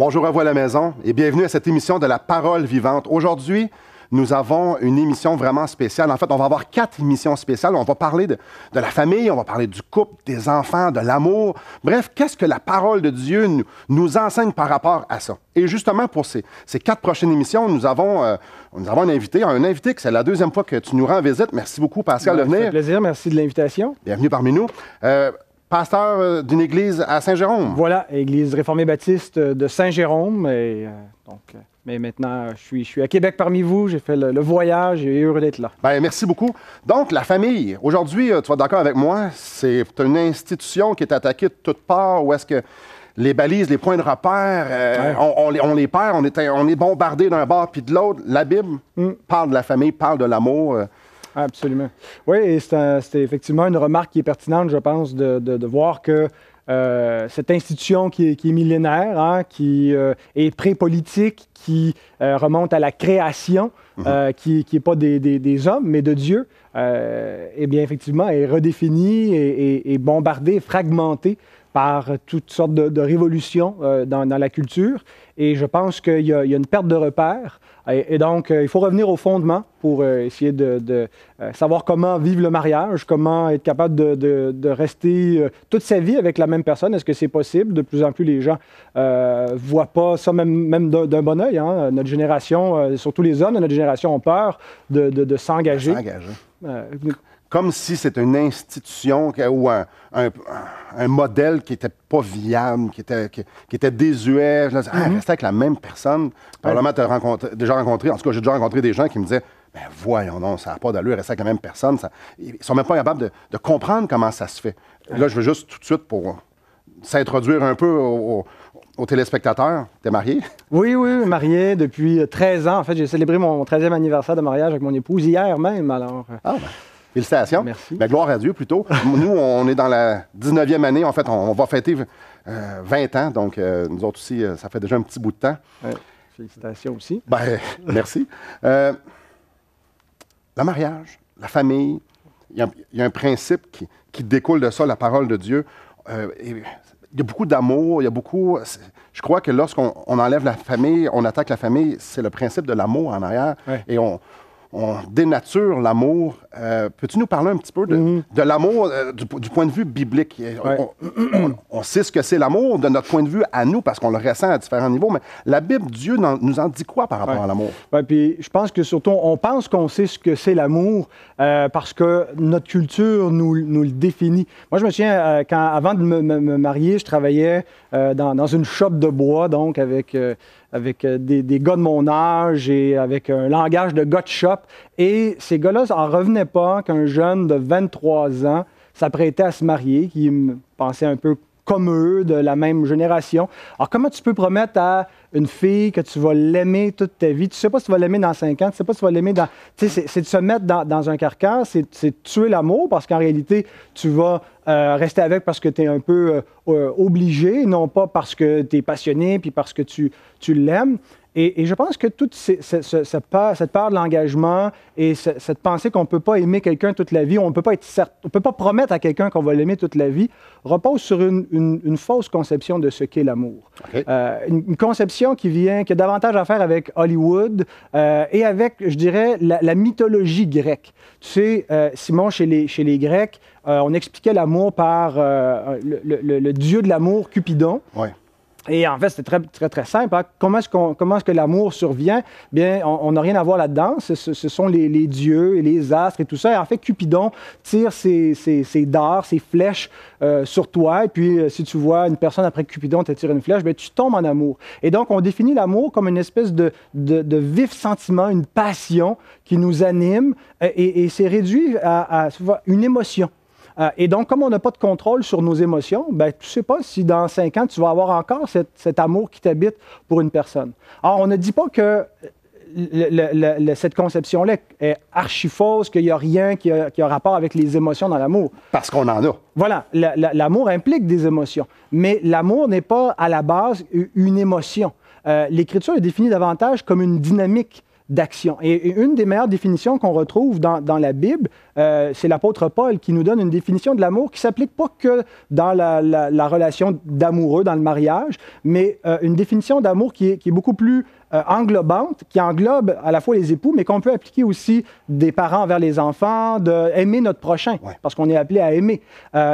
Bonjour à vous à la maison et bienvenue à cette émission de la Parole vivante. Aujourd'hui, nous avons une émission vraiment spéciale. En fait, on va avoir 4 émissions spéciales. On va parler de la famille, on va parler du couple, des enfants, de l'amour. Bref, qu'est-ce que la parole de Dieu nous enseigne par rapport à ça? Et justement, pour ces 4 prochaines émissions, nous avons un invité que c'est la 2e fois que tu nous rends visite. Merci beaucoup, Pascal, de venir. Ça fait plaisir, merci de l'invitation. Bienvenue parmi nous. Pasteur d'une église à Saint-Jérôme. Voilà, Église réformée baptiste de Saint-Jérôme. Mais maintenant, je suis à Québec parmi vous. J'ai fait le voyage et heureux d'être là. Bien, merci beaucoup. Donc, la famille. Aujourd'hui, tu vas être d'accord avec moi, c'est une institution qui est attaquée de toutes parts. Où est-ce que les balises, les points de repère, on les perd, on est bombardé d'un bord puis de l'autre. La Bible parle de la famille, parle de l'amour. Absolument. Oui, et c'est effectivement une remarque qui est pertinente, je pense, de voir que cette institution qui est millénaire, hein, qui est pré-politique, qui remonte à la création, qui n'est pas des hommes, mais de Dieu, eh bien, effectivement, est redéfinie et bombardée, fragmentée par toutes sortes de révolutions dans la culture. Et je pense qu'il y a une perte de repères. Et donc, il faut revenir au fondement pour essayer de savoir comment vivre le mariage, comment être capable de rester toute sa vie avec la même personne. Est-ce que c'est possible? De plus en plus, les gens ne voient pas ça même d'un bon œil. Hein. Notre génération, surtout les hommes de notre génération, ont peur de s'engager. Comme si c'était une institution ou un modèle qui n'était pas viable, qui était désuet. Rester avec la même personne. Probablement, tu as déjà rencontré, en tout cas, j'ai déjà rencontré des gens qui me disaient « Ben voyons, non, ça n'a pas d'allure, rester avec la même personne. » Ils ne sont même pas capables de comprendre comment ça se fait. Là, je veux juste tout de suite, pour s'introduire un peu aux téléspectateurs. Tu es marié? Oui, marié depuis 13 ans. En fait, j'ai célébré mon 13e anniversaire de mariage avec mon épouse hier même. Alors, félicitations. Merci. Ben, gloire à Dieu, plutôt. Nous, on est dans la 19e année. En fait, on va fêter 20 ans. Donc, nous autres aussi, ça fait déjà un petit bout de temps. Ouais. Félicitations aussi. Ben, merci. Le mariage, la famille, il y a un principe qui découle de ça, la parole de Dieu. Il y a beaucoup d'amour, il y a beaucoup... Je crois que lorsqu'on enlève la famille, on attaque la famille, c'est le principe de l'amour en arrière. Ouais. Et on dénature l'amour. Peux-tu nous parler un petit peu de l'amour du point de vue biblique? Ouais. On sait ce que c'est l'amour de notre point de vue à nous, parce qu'on le ressent à différents niveaux, mais la Bible, Dieu nous en dit quoi par rapport à l'amour? Oui, puis je pense que surtout, on pense qu'on sait ce que c'est l'amour parce que notre culture nous le définit. Moi, je me souviens, avant de me marier, je travaillais dans une shop de bois, donc avec des gars de mon âge et avec un langage de gars de shop. Et ces gars-là n'en revenaient pas qu'un jeune de 23 ans s'apprêtait à se marier, qui me pensait un peu comme eux, de la même génération. Alors, comment tu peux promettre à une fille que tu vas l'aimer toute ta vie? Tu ne sais pas si tu vas l'aimer dans 5 ans, tu ne sais pas si tu vas l'aimer dans... Tu sais, c'est de se mettre dans un carcan, c'est de tuer l'amour, parce qu'en réalité, tu vas rester avec parce que tu es un peu obligé, non pas parce que tu es passionné puis parce que tu l'aimes. Et je pense que toute cette peur de l'engagement et cette pensée qu'on ne peut pas aimer quelqu'un toute la vie, on ne peut pas promettre à quelqu'un qu'on va l'aimer toute la vie, repose sur une fausse conception de ce qu'est l'amour. Okay. Une conception qui a davantage à faire avec Hollywood et avec, je dirais, la mythologie grecque. Tu sais, Simon, chez les Grecs, on expliquait l'amour par le dieu de l'amour, Cupidon. Ouais. Et en fait, c'était très, très, très simple. Hein? Comment est-ce que l'amour survient? Bien, on n'a rien à voir là-dedans. Ce sont les dieux et les astres et tout ça. Et en fait, Cupidon tire ses dards, ses flèches sur toi. Et puis, si tu vois une personne après Cupidon te tire une flèche, bien, tu tombes en amour. Et donc, on définit l'amour comme une espèce de vif sentiment, une passion qui nous anime. Et c'est réduit à une émotion. Et donc, comme on n'a pas de contrôle sur nos émotions, bien, tu ne sais pas si dans 5 ans, tu vas avoir encore cet amour qui t'habite pour une personne. Alors, on ne dit pas que cette conception-là est archi-fausse, qu'il n'y a rien qui a rapport avec les émotions dans l'amour. Parce qu'on en a. Voilà. L'amour implique des émotions. Mais l'amour n'est pas, à la base, une émotion. L'Écriture est définie davantage comme une dynamique d'action. Et une des meilleures définitions qu'on retrouve dans la Bible, c'est l'apôtre Paul qui nous donne une définition de l'amour qui ne s'applique pas que dans la relation d'amoureux, dans le mariage, mais une définition d'amour qui est beaucoup plus englobante, qui englobe à la fois les époux, mais qu'on peut appliquer aussi des parents envers les enfants, d'aimer notre prochain, parce qu'on est appelé à aimer.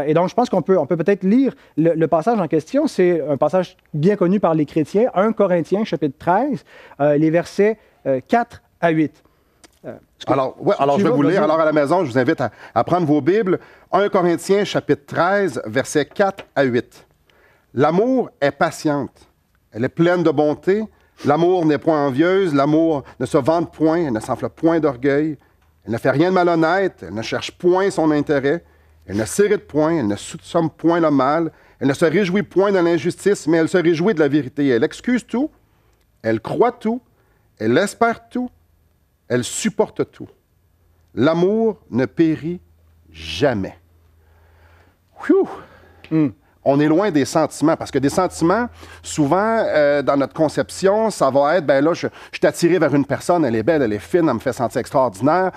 Et donc, je pense qu'on peut peut-être lire le passage en question. C'est un passage bien connu par les chrétiens, 1 Corinthiens, chapitre 13, les versets 4 à 8. Alors, je vais vous lire. Alors, à la maison, je vous invite à prendre vos Bibles. 1 Corinthiens, chapitre 13, versets 4 à 8. L'amour est patiente. Elle est pleine de bonté. L'amour n'est point envieuse, l'amour ne se vante point, elle ne s'enfle point d'orgueil, elle ne fait rien de malhonnête, elle ne cherche point son intérêt, elle ne s'irrite point, elle ne soupçonne point le mal, elle ne se réjouit point de l'injustice, mais elle se réjouit de la vérité. Elle excuse tout, elle croit tout, elle espère tout, elle supporte tout. L'amour ne périt jamais. Phew! On est loin des sentiments, parce que des sentiments, souvent, dans notre conception, ça va être, ben là, je suis attiré vers une personne, elle est belle, elle est fine, elle me fait sentir extraordinaire,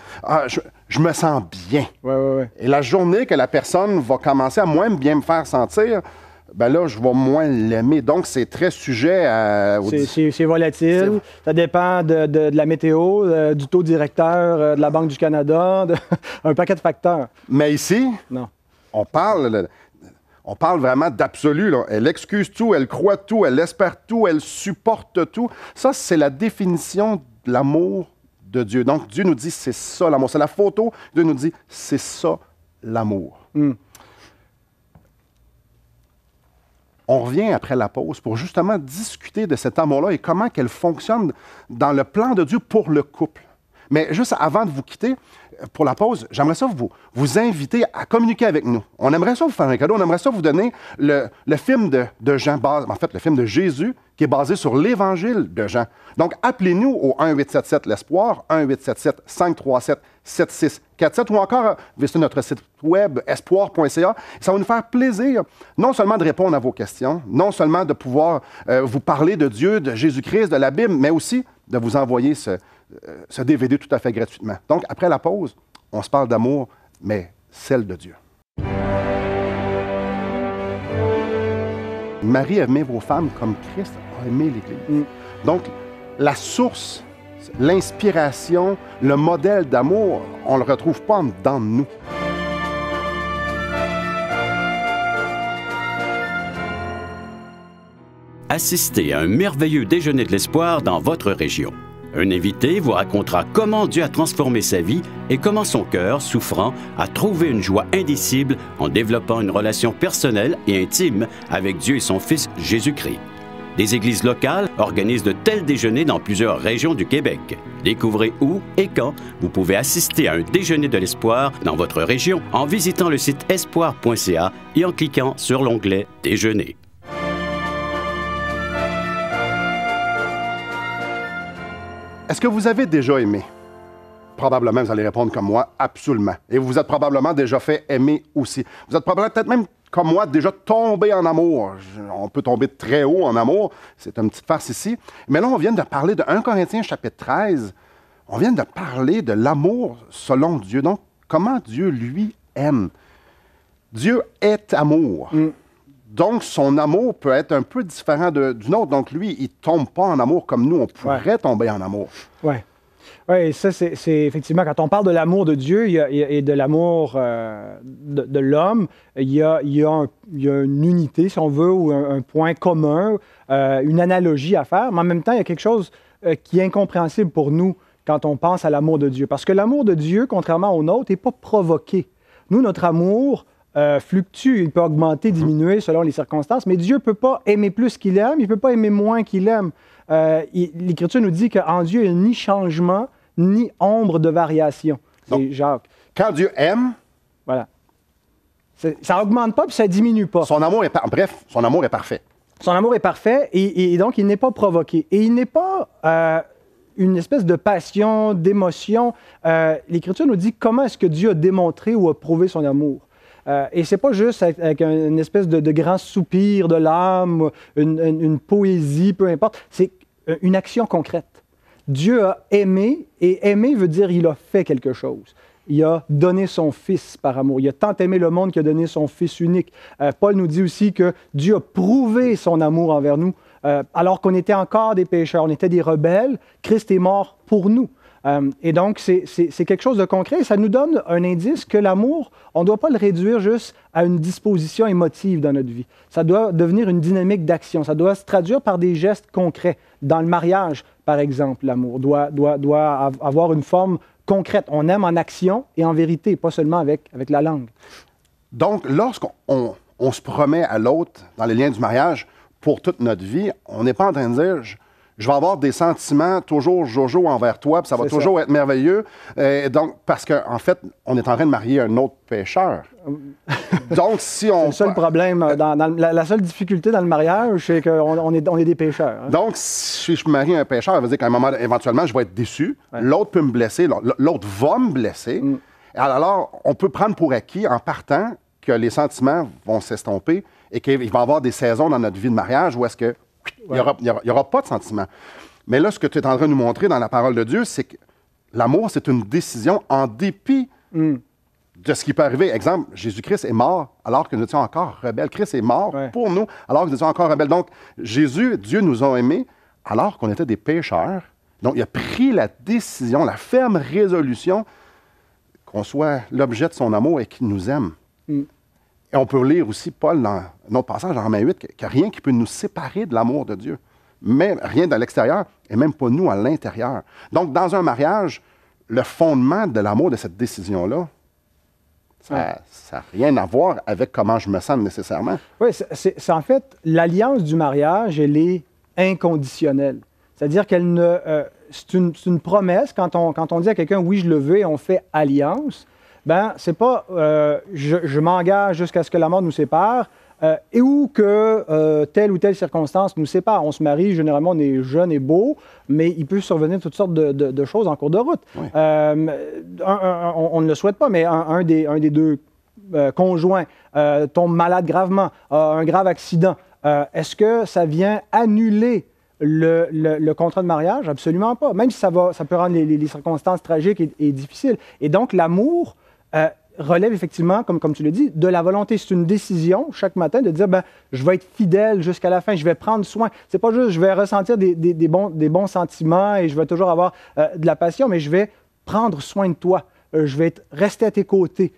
je me sens bien. Ouais. Et la journée que la personne va commencer à moins bien me faire sentir, ben là, je vais moins l'aimer. Donc, c'est très sujet à... C'est volatile, ça dépend de la météo, du taux directeur de la Banque du Canada, un paquet de facteurs. Mais ici, non. On parle vraiment d'absolu, là. Elle excuse tout, elle croit tout, elle espère tout, elle supporte tout. Ça, c'est la définition de l'amour de Dieu. Donc, Dieu nous dit, c'est ça l'amour. C'est la photo. Dieu nous dit, c'est ça l'amour. On revient après la pause pour justement discuter de cet amour-là et comment qu'elle fonctionne dans le plan de Dieu pour le couple. Mais juste avant de vous quitter, pour la pause, j'aimerais ça vous inviter à communiquer avec nous. On aimerait ça vous faire un cadeau, on aimerait ça vous donner le film de Jean, en fait, le film de Jésus, qui est basé sur l'Évangile de Jean. Donc, appelez-nous au 1-877-L'Espoir, 1-877-537-7647, ou encore visitez notre site web espoir.ca. Ça va nous faire plaisir, non seulement de répondre à vos questions, non seulement de pouvoir vous parler de Dieu, de Jésus-Christ, de la Bible, mais aussi de vous envoyer ce DVD tout à fait gratuitement. Donc, après la pause, on se parle d'amour, mais celle de Dieu. Marie aimait vos femmes comme Christ a aimé l'Église. Donc, la source, l'inspiration, le modèle d'amour, on ne le retrouve pas en dedans de nous. Assistez à un merveilleux déjeuner de l'espoir dans votre région. Un invité vous racontera comment Dieu a transformé sa vie et comment son cœur, souffrant, a trouvé une joie indicible en développant une relation personnelle et intime avec Dieu et son Fils Jésus-Christ. Des églises locales organisent de tels déjeuners dans plusieurs régions du Québec. Découvrez où et quand vous pouvez assister à un déjeuner de l'espoir dans votre région en visitant le site espoir.ca et en cliquant sur l'onglet « Déjeuner ». Est-ce que vous avez déjà aimé? Probablement, vous allez répondre comme moi, absolument. Et vous vous êtes probablement déjà fait aimer aussi. Vous êtes probablement peut-être même comme moi déjà tombé en amour. On peut tomber très haut en amour. C'est une petite farce ici. Mais là, on vient de parler de 1 Corinthiens chapitre 13. On vient de parler de l'amour selon Dieu. Donc, comment Dieu, lui, aime. Dieu est amour. Donc, son amour peut être un peu différent du nôtre. Donc, lui, il ne tombe pas en amour comme nous, on pourrait tomber en amour. Oui, et ça, c'est effectivement, quand on parle de l'amour de Dieu et de l'amour de l'homme, il y a une unité, si on veut, ou un point commun, une analogie à faire. Mais en même temps, il y a quelque chose qui est incompréhensible pour nous quand on pense à l'amour de Dieu. Parce que l'amour de Dieu, contrairement au nôtre, n'est pas provoqué. Nous, notre amour fluctue, il peut augmenter, diminuer selon les circonstances, mais Dieu ne peut pas aimer plus qu'il aime, il ne peut pas aimer moins qu'il aime. L'Écriture nous dit qu'en Dieu, il n'y a ni changement, ni ombre de variation. C'est Jacques. Quand Dieu aime... Voilà. Ça n'augmente pas, puis ça ne diminue pas. Son amour est bref, son amour est parfait. Son amour est parfait, et donc il n'est pas provoqué. Et il n'est pas une espèce de passion, d'émotion. L'Écriture nous dit comment est-ce que Dieu a démontré ou a prouvé son amour. Et c'est pas juste avec une espèce de grand soupir de l'âme, une poésie, peu importe. C'est une action concrète. Dieu a aimé, et aimer veut dire il a fait quelque chose. Il a donné son Fils par amour. Il a tant aimé le monde qu'il a donné son Fils unique. Paul nous dit aussi que Dieu a prouvé son amour envers nous. Alors qu'on était encore des pécheurs, on était des rebelles, Christ est mort pour nous. Et donc, c'est quelque chose de concret. Ça nous donne un indice que l'amour, on ne doit pas le réduire juste à une disposition émotive dans notre vie. Ça doit devenir une dynamique d'action. Ça doit se traduire par des gestes concrets. Dans le mariage, par exemple, l'amour doit avoir une forme concrète. On aime en action et en vérité, pas seulement avec la langue. Donc, lorsqu'on se promet à l'autre dans les liens du mariage pour toute notre vie, on n'est pas en train de dire je vais avoir des sentiments toujours jojo envers toi, puis ça va toujours être merveilleux. Donc, parce qu'en fait, on est en train de marier un autre pécheur. Donc, si on... C'est le seul problème, la seule difficulté dans le mariage, c'est qu'on est des pécheurs. Hein? Donc, si je marie un pécheur, ça veut dire qu'à un moment, éventuellement, je vais être déçu. Ouais. L'autre peut me blesser, l'autre va me blesser. Alors, on peut prendre pour acquis, en partant, que les sentiments vont s'estomper et qu'il va y avoir des saisons dans notre vie de mariage où est-ce que il n'y aura pas de sentiments. Mais là, ce que tu es en train de nous montrer dans la parole de Dieu, c'est que l'amour, c'est une décision en dépit de ce qui peut arriver. Exemple, Jésus-Christ est mort alors que nous étions encore rebelles. Christ est mort pour nous alors que nous étions encore rebelles. Donc, Dieu nous a aimés alors qu'on était des pécheurs. Donc, il a pris la décision, la ferme résolution qu'on soit l'objet de son amour et qu'il nous aime. Et on peut lire aussi, Paul, dans notre passage en Romains 8, qu'il n'y a rien qui peut nous séparer de l'amour de Dieu. Même rien de l'extérieur et même pas nous à l'intérieur. Donc, dans un mariage, le fondement de l'amour de cette décision-là, ça n'a rien à voir avec comment je me sens nécessairement. Oui, c'est en fait, l'alliance du mariage, elle est inconditionnelle. C'est-à-dire qu'elle ne... c'est une promesse. Quand on dit à quelqu'un « oui, je le veux » et on fait alliance, ben c'est pas je m'engage jusqu'à ce que la mort nous sépare et ou que telle ou telle circonstance nous sépare. On se marie, généralement on est jeune et beau, mais il peut survenir toutes sortes de choses en cours de route. Oui. On ne le souhaite pas, mais un des deux conjoints tombe malade gravement, a un grave accident. Est-ce que ça vient annuler le contrat de mariage? Absolument pas. Même si ça peut rendre les circonstances tragiques et difficiles. Et donc, l'amour relève effectivement, comme tu l'as dit, de la volonté. C'est une décision chaque matin de dire, je vais être fidèle jusqu'à la fin, je vais prendre soin. C'est pas juste, je vais ressentir des bons sentiments et je vais toujours avoir de la passion, mais je vais prendre soin de toi. Je vais rester à tes côtés.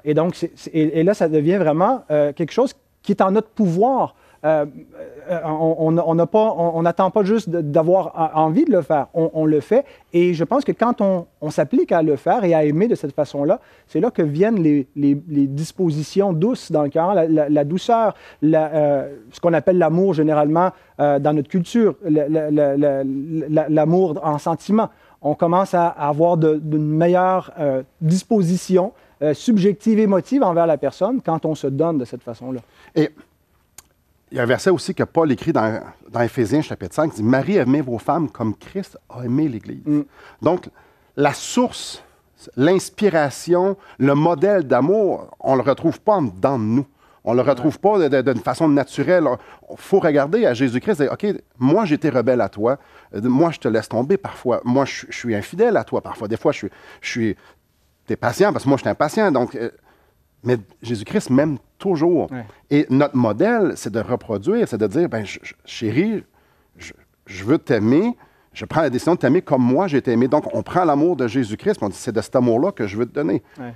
Et donc, et là, ça devient vraiment quelque chose qui est en notre pouvoir. On n'attend pas juste d'avoir envie de le faire, on le fait. Et je pense que quand on s'applique à le faire et à aimer de cette façon-là, c'est là que viennent les dispositions douces dans le cœur, la douceur, ce qu'on appelle l'amour généralement dans notre culture, l'amour en sentiment. On commence à avoir d'une meilleure disposition subjective, émotive envers la personne quand on se donne de cette façon-là. Et il y a un verset aussi que Paul écrit dans Éphésiens, chapitre 5, qui dit « Marie, aimez vos femmes comme Christ a aimé l'Église. » Donc, la source, l'inspiration, le modèle d'amour, on ne le retrouve pas en dedans de nous. On ne le retrouve pas d'une façon naturelle. Il faut regarder à Jésus-Christ et dire « OK, moi, j'étais rebelle à toi. Moi, je te laisse tomber parfois. Moi, je suis infidèle à toi parfois. Des fois, t'es patient parce que moi, je suis impatient. Donc, mais Jésus-Christ m'aime toujours. Ouais. Et notre modèle, c'est de reproduire, c'est de dire, chérie, je veux t'aimer, je prends la décision de t'aimer comme moi j'ai été aimé. Donc, on prend l'amour de Jésus-Christ, on dit, c'est de cet amour-là que je veux te donner. Ouais.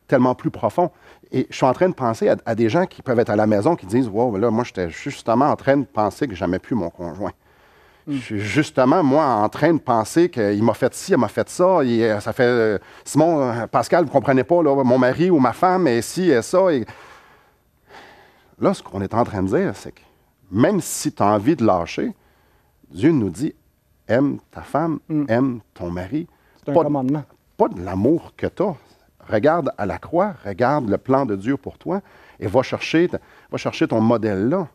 Tellement plus profond. Et je suis en train de penser à des gens qui peuvent être à la maison, qui disent, wow, là, moi, j'étais justement en train de penser que j'aimais plus mon conjoint. Je suis justement, moi, en train de penser qu'il m'a fait ci, il m'a fait ça. Ça fait... Simon, Pascal, vous ne comprenez pas, là, mon mari ou ma femme, et ci, et ça. Et... Là, ce qu'on est en train de dire, c'est que même si tu as envie de lâcher, Dieu nous dit, aime ta femme, aime ton mari. C'est un commandement. Pas de l'amour que tu as. Regarde à la croix, regarde le plan de Dieu pour toi, et va chercher ton modèle là.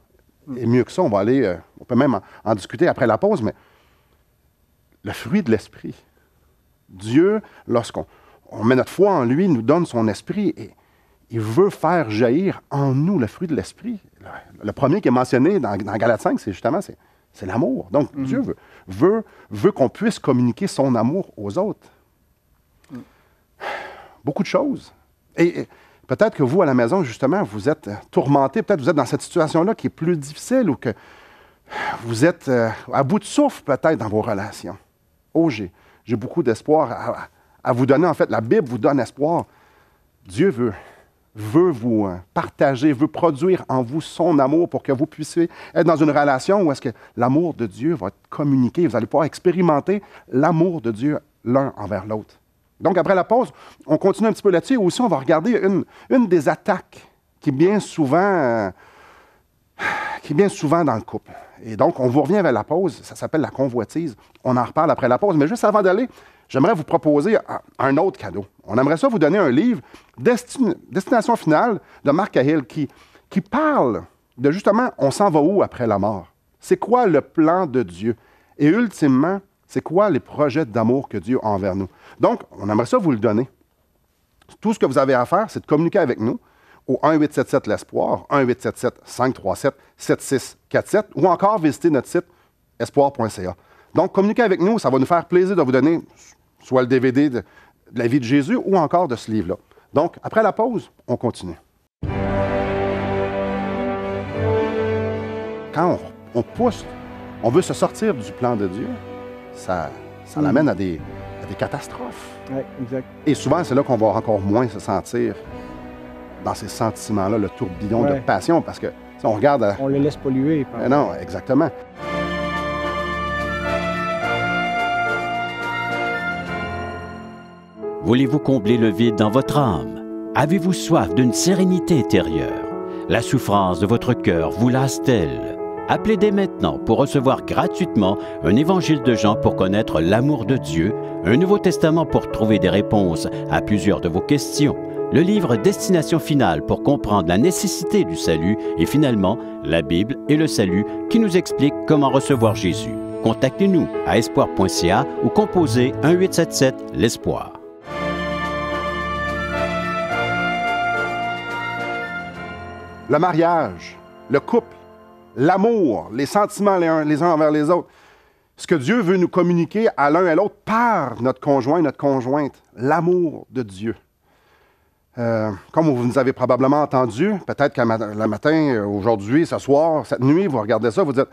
Et mieux que ça, on va aller, on peut même en discuter après la pause, mais le fruit de l'esprit. Dieu, lorsqu'on met notre foi en lui, nous donne son esprit et il veut faire jaillir en nous le fruit de l'esprit. Le premier qui est mentionné dans Galates 5, c'est justement C'est l'amour. Donc, Dieu veut qu'on puisse communiquer son amour aux autres. Beaucoup de choses. Et peut-être que vous, à la maison, justement, vous êtes tourmenté, peut-être vous êtes dans cette situation-là qui est plus difficile ou que vous êtes à bout de souffle, peut-être, dans vos relations. Oh, j'ai beaucoup d'espoir à vous donner. En fait, la Bible vous donne espoir. Dieu veut vous partager, veut produire en vous son amour pour que vous puissiez être dans une relation où est-ce que l'amour de Dieu va être communiqué. Vous allez pouvoir expérimenter l'amour de Dieu l'un envers l'autre. Donc, après la pause, on continue un petit peu là-dessus. Aussi, on va regarder une des attaques qui est bien souvent dans le couple. Et donc, on vous revient vers la pause. Ça s'appelle la convoitise. On en reparle après la pause. Mais juste avant d'aller, j'aimerais vous proposer un autre cadeau. On aimerait ça vous donner un livre, Destination finale, de Mark Cahill, qui parle de justement, on s'en va où après la mort? C'est quoi le plan de Dieu? Et ultimement, c'est quoi les projets d'amour que Dieu a envers nous? Donc, on aimerait ça vous le donner. Tout ce que vous avez à faire, c'est de communiquer avec nous au 1-877-LESPOIR, 1-877-537-7647, ou encore visiter notre site espoir.ca. Donc, communiquez avec nous, ça va nous faire plaisir de vous donner soit le DVD de la vie de Jésus ou encore de ce livre-là. Donc, après la pause, on continue. Quand on pousse, on veut se sortir du plan de Dieu, ça l'amène à des catastrophes. Oui, exact. Et souvent, c'est là qu'on va encore moins se sentir dans ces sentiments-là, le tourbillon de passion, parce que si on regarde... On le laisse polluer. Non, exactement. Voulez-vous combler le vide dans votre âme? Avez-vous soif d'une sérénité intérieure? La souffrance de votre cœur vous lasse-t-elle? Appelez dès maintenant pour recevoir gratuitement un évangile de Jean pour connaître l'amour de Dieu, un Nouveau Testament pour trouver des réponses à plusieurs de vos questions, le livre Destination finale pour comprendre la nécessité du salut et finalement la Bible et le salut qui nous explique comment recevoir Jésus. Contactez-nous à espoir.ca ou composez 1-877-LESPOIR. Le mariage, le couple, l'amour, les sentiments les uns envers les autres. Ce que Dieu veut nous communiquer à l'un et à l'autre par notre conjoint, notre conjointe. L'amour de Dieu. Comme vous nous avez probablement entendu, peut-être qu'un matin, aujourd'hui, ce soir, cette nuit, vous regardez ça, vous dites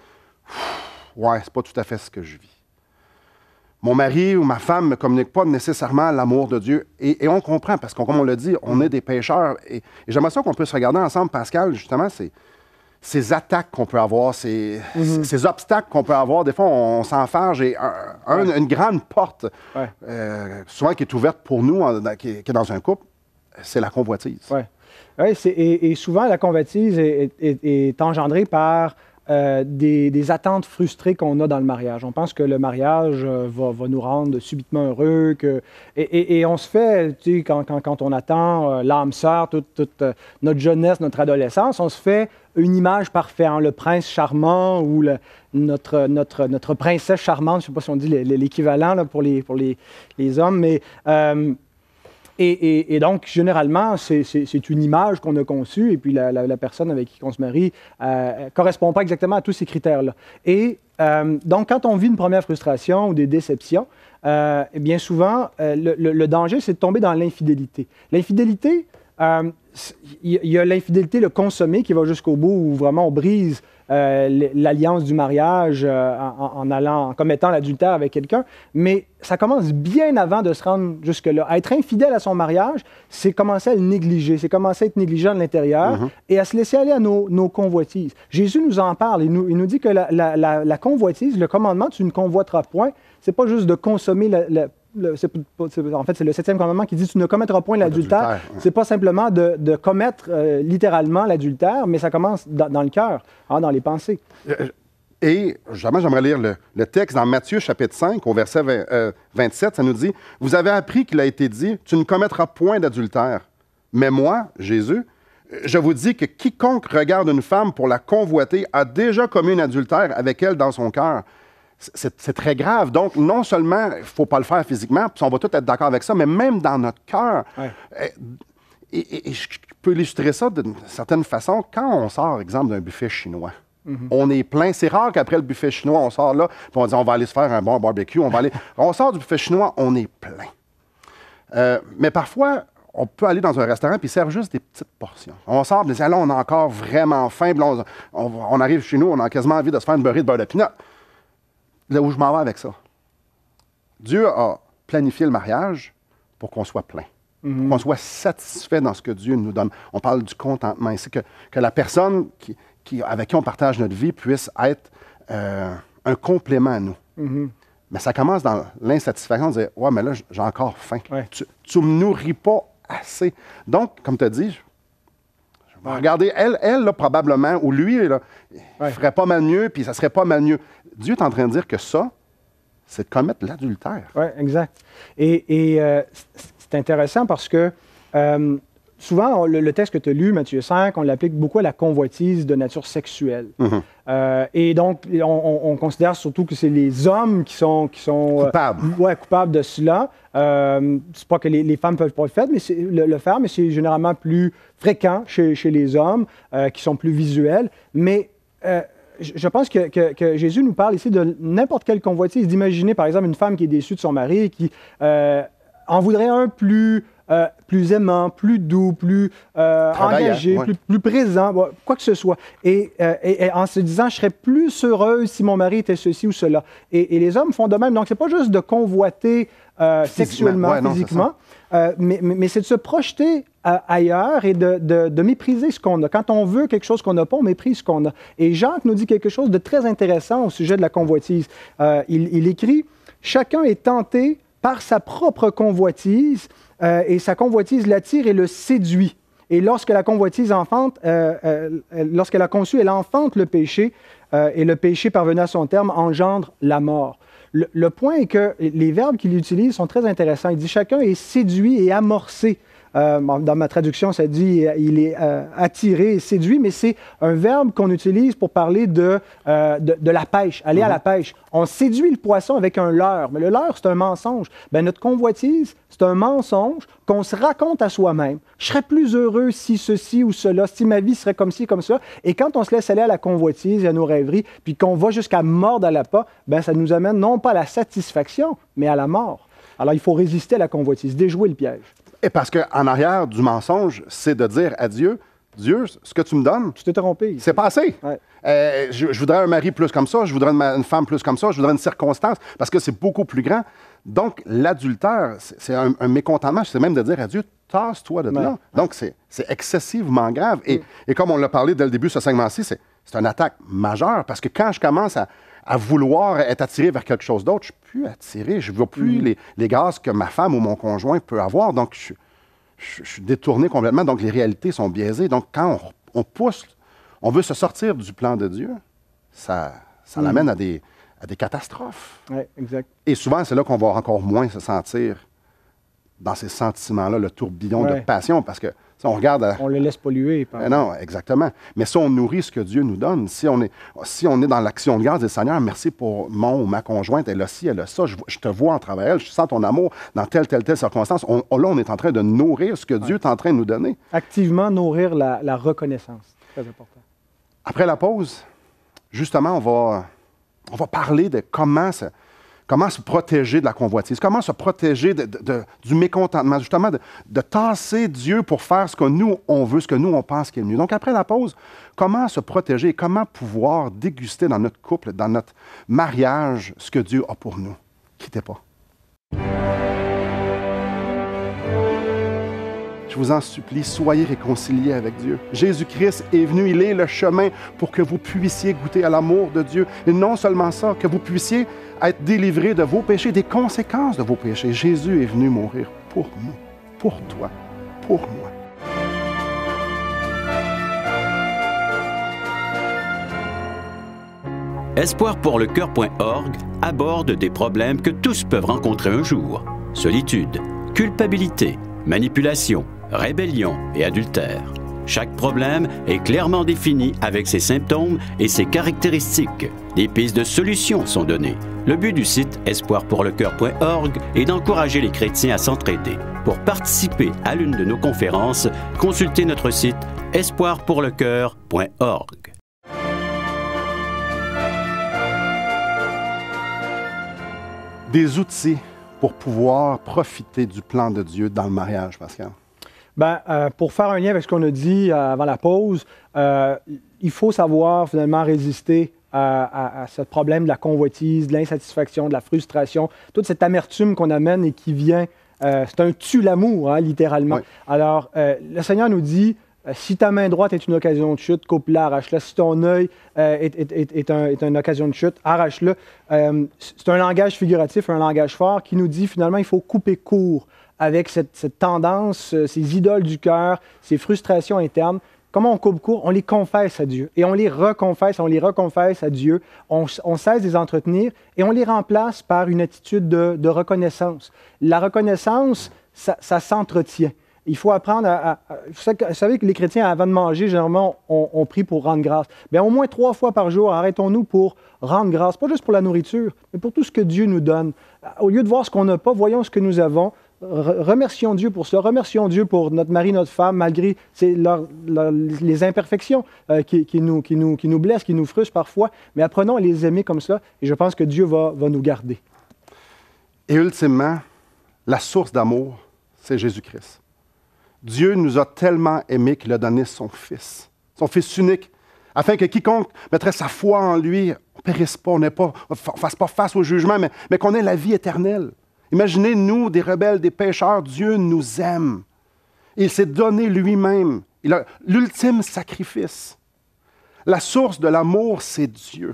« Ouais, c'est pas tout à fait ce que je vis. » Mon mari ou ma femme ne me communique pas nécessairement l'amour de Dieu. Et on comprend, parce que comme on l'a dit, on est des pécheurs. Et j'aimerais ça qu'on puisse regarder ensemble, Pascal, justement, ces attaques qu'on peut avoir, ces obstacles qu'on peut avoir. Des fois, on s'enfarge et une grande porte, souvent qui est ouverte pour nous, qui est dans un couple, c'est la convoitise. Oui, et souvent, la convoitise est engendrée par des attentes frustrées qu'on a dans le mariage. On pense que le mariage va nous rendre subitement heureux. Et on se fait, tu sais, quand on attend l'âme sœur, toute notre jeunesse, notre adolescence, on se fait une image parfaite, hein, le prince charmant ou notre princesse charmante, je ne sais pas si on dit l'équivalent là, pour les hommes, mais... Et donc, généralement, c'est une image qu'on a conçue, et puis la personne avec qui on se marie ne correspond pas exactement à tous ces critères-là. Et donc, quand on vit une première frustration ou des déceptions, bien souvent, le danger, c'est de tomber dans l'infidélité. L'infidélité, il y a l'infidélité, le consommé, qui va jusqu'au bout, où vraiment on brise l'alliance du mariage en commettant l'adultère avec quelqu'un, mais ça commence bien avant de se rendre jusque-là. Être infidèle à son mariage, c'est commencer à le négliger, c'est commencer à être négligent de l'intérieur et à se laisser aller à nos convoitises. Jésus nous en parle, il nous dit que la convoitise, le commandement « tu ne convoiteras point », c'est pas juste de consommer en fait, c'est le 7e commandement qui dit « tu ne commettras point l'adultère ». C'est pas simplement de commettre littéralement l'adultère, mais ça commence dans le cœur, dans les pensées. Et jamais j'aimerais lire le texte dans Matthieu chapitre 5, au verset 27, ça nous dit « Vous avez appris qu'il a été dit « Tu ne commettras point d'adultère ». Mais moi, Jésus, je vous dis que quiconque regarde une femme pour la convoiter a déjà commis un adultère avec elle dans son cœur. » C'est très grave. Donc, non seulement il ne faut pas le faire physiquement, puis on va tous être d'accord avec ça, mais même dans notre cœur. Et je peux illustrer ça d'une certaine façon quand on sort, exemple, d'un buffet chinois. On est plein. C'est rare qu'après le buffet chinois, on sort là, puis on dit on va aller se faire un bon barbecue. On sort du buffet chinois, on est plein. Mais parfois, on peut aller dans un restaurant puis ils servent juste des petites portions. On sort, puis là, on a encore vraiment faim. Puis là, on arrive chez nous, on a quasiment envie de se faire une beurrée de beurre de pinot. Là où je m'en vais avec ça. Dieu a planifié le mariage pour qu'on soit plein. Qu'on soit satisfait dans ce que Dieu nous donne. On parle du contentement ici, que la personne avec qui on partage notre vie puisse être un complément à nous. Mais ça commence dans l'insatisfaction de dire « Ouais, mais là, j'ai encore faim. Ouais. Tu ne me nourris pas assez. » Donc, comme tu as dit, je vais regarder, elle là, probablement, ou lui, là, il ferait pas mal mieux, puis ça serait pas mal mieux. Dieu est en train de dire que ça, c'est de commettre l'adultère. Oui, exact. Et c'est intéressant parce que souvent, le texte que tu as lu, Matthieu 5, on l'applique beaucoup à la convoitise de nature sexuelle. Et donc, on considère surtout que c'est les hommes qui sont Coupables. Coupables de cela. C'est pas que les femmes peuvent pas le faire, mais c'est généralement plus fréquent chez les hommes qui sont plus visuels. Mais je pense que Jésus nous parle ici de n'importe quelle convoitise. D'imaginer, par exemple, une femme qui est déçue de son mari et qui en voudrait un plus aimant, plus doux, plus engagé, plus présent, quoi que ce soit. Et en se disant, je serais plus heureuse si mon mari était ceci ou cela. Et les hommes font de même. Donc, c'est pas juste de convoiter sexuellement, physiquement, mais c'est de se projeter ailleurs et de mépriser ce qu'on a. Quand on veut quelque chose qu'on n'a pas, on méprise ce qu'on a. Et Jacques nous dit quelque chose de très intéressant au sujet de la convoitise. Il écrit, « Chacun est tenté par sa propre convoitise, et sa convoitise l'attire et le séduit. Et lorsque la convoitise enfante, lorsqu'elle a conçu, elle enfante le péché, et le péché parvenu à son terme engendre la mort. » Le point est que les verbes qu'il utilise sont très intéressants. Il dit « chacun est séduit et amorcé ». Dans ma traduction, ça dit « il est attiré et séduit », mais c'est un verbe qu'on utilise pour parler de la pêche, aller à la pêche. On séduit le poisson avec un leurre, mais le leurre, c'est un mensonge. Bien, notre convoitise, c'est un mensonge qu'on se raconte à soi-même. Je serais plus heureux si ceci ou cela, si ma vie serait comme ci, comme ça. Et quand on se laisse aller à la convoitise et à nos rêveries, puis qu'on va jusqu'à mordre à l'appât, bien, ça nous amène non pas à la satisfaction, mais à la mort. Alors, il faut résister à la convoitise, déjouer le piège. Et parce qu'en arrière du mensonge, c'est de dire à Dieu, Dieu, ce que tu me donnes, tu t'es trompé. C'est pas assez. Ouais. Je voudrais un mari plus comme ça, je voudrais une femme plus comme ça, je voudrais une circonstance, parce que c'est beaucoup plus grand. Donc, l'adultère, c'est un mécontentement, c'est même de dire à Dieu, tasse-toi de là. Donc, c'est excessivement grave. Et comme on l'a parlé dès le début de ce segment-ci, c'est une attaque majeure, parce que quand je commence à vouloir être attiré vers quelque chose d'autre, je ne suis plus attiré. Je ne vois plus les grâces que ma femme ou mon conjoint peut avoir. Donc, je suis détourné complètement. Donc, les réalités sont biaisées. Donc, quand on pousse, on veut se sortir du plan de Dieu, ça l'amène à des catastrophes. Oui, exact. Et souvent, c'est là qu'on va encore moins se sentir dans ces sentiments-là, le tourbillon de passion, parce que si on regarde... On le laisse polluer. Non, exactement. Mais si on nourrit ce que Dieu nous donne, si on est dans l'action de grâce des Seigneur, merci pour mon ou ma conjointe, elle a ci, elle a ça, je te vois en travers elle, je sens ton amour dans telle circonstance. Là, on est en train de nourrir ce que Dieu est en train de nous donner. Activement nourrir la reconnaissance. Très important. Après la pause, justement, on va parler de comment se protéger de la convoitise, comment se protéger du mécontentement, justement, de tasser Dieu pour faire ce que nous, on veut, ce que nous, on pense qui est le mieux. Donc, après la pause, comment se protéger et comment pouvoir déguster dans notre couple, dans notre mariage, ce que Dieu a pour nous. Quittez pas. Je vous en supplie, soyez réconciliés avec Dieu. Jésus-Christ est venu, il est le chemin pour que vous puissiez goûter à l'amour de Dieu. Et non seulement ça, que vous puissiez être délivrés de vos péchés, des conséquences de vos péchés. Jésus est venu mourir pour nous, pour toi, pour moi. Espoirpourlecoeur.org aborde des problèmes que tous peuvent rencontrer un jour. Solitude, culpabilité, manipulation, rébellion et adultère. Chaque problème est clairement défini avec ses symptômes et ses caractéristiques. Des pistes de solutions sont données. Le but du site espoirpourlecoeur.org est d'encourager les chrétiens à s'entraider. Pour participer à l'une de nos conférences, consultez notre site espoirpourlecoeur.org. des outils pour pouvoir profiter du plan de Dieu dans le mariage, Pascal? Ben, pour faire un lien avec ce qu'on a dit avant la pause, il faut savoir finalement résister à ce problème de la convoitise, de l'insatisfaction, de la frustration, toute cette amertume qu'on amène et qui vient, c'est un tue l'amour, hein, littéralement. Oui. Alors, le Seigneur nous dit, si ta main droite est une occasion de chute, coupe-la, arrache-la. Si ton œil est une occasion de chute, arrache-le. C'est un langage figuratif, un langage fort qui nous dit finalement il faut couper court avec cette tendance, ces idoles du cœur, ces frustrations internes. Comment on coupe court? On les confesse à Dieu et on les reconfesse à Dieu. On cesse de les entretenir et on les remplace par une attitude de reconnaissance. La reconnaissance, ça s'entretient. Il faut apprendre vous savez que les chrétiens, avant de manger, généralement, on prie pour rendre grâce. Bien, au moins 3 fois par jour, arrêtons-nous pour rendre grâce, pas juste pour la nourriture, mais pour tout ce que Dieu nous donne. Au lieu de voir ce qu'on n'a pas, voyons ce que nous avons. Remercions Dieu pour cela. Remercions Dieu pour notre mari, notre femme, malgré les imperfections qui nous blessent, qui nous frustrent parfois. Mais apprenons à les aimer comme ça, et je pense que Dieu va nous garder. Et ultimement, la source d'amour, c'est Jésus-Christ. Dieu nous a tellement aimés qu'il a donné son Fils unique, afin que quiconque mettrait sa foi en lui ne périsse pas, ne fasse pas face au jugement, mais qu'on ait la vie éternelle. Imaginez, nous, des rebelles, des pécheurs, Dieu nous aime. Il s'est donné lui-même. Il a l'ultime sacrifice. La source de l'amour, c'est Dieu.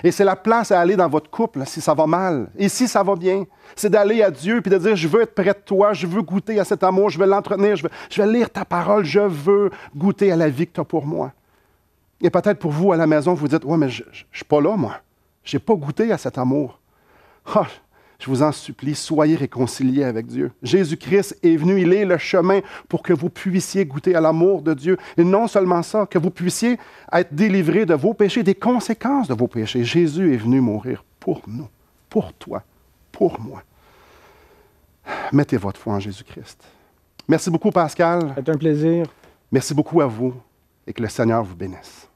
Et c'est la place à aller dans votre couple si ça va mal. Et si ça va bien, c'est d'aller à Dieu et de dire, je veux être près de toi, je veux goûter à cet amour, je veux l'entretenir, je vais lire ta parole, je veux goûter à la vie que tu as pour moi. Et peut-être pour vous, à la maison, vous dites, ouais, mais je ne suis pas là, moi. Je n'ai pas goûté à cet amour. Oh, je vous en supplie, soyez réconciliés avec Dieu. Jésus-Christ est venu, il est le chemin pour que vous puissiez goûter à l'amour de Dieu. Et non seulement ça, que vous puissiez être délivrés de vos péchés, des conséquences de vos péchés. Jésus est venu mourir pour nous, pour toi, pour moi. Mettez votre foi en Jésus-Christ. Merci beaucoup, Pascal. C'est un plaisir. Merci beaucoup à vous et que le Seigneur vous bénisse.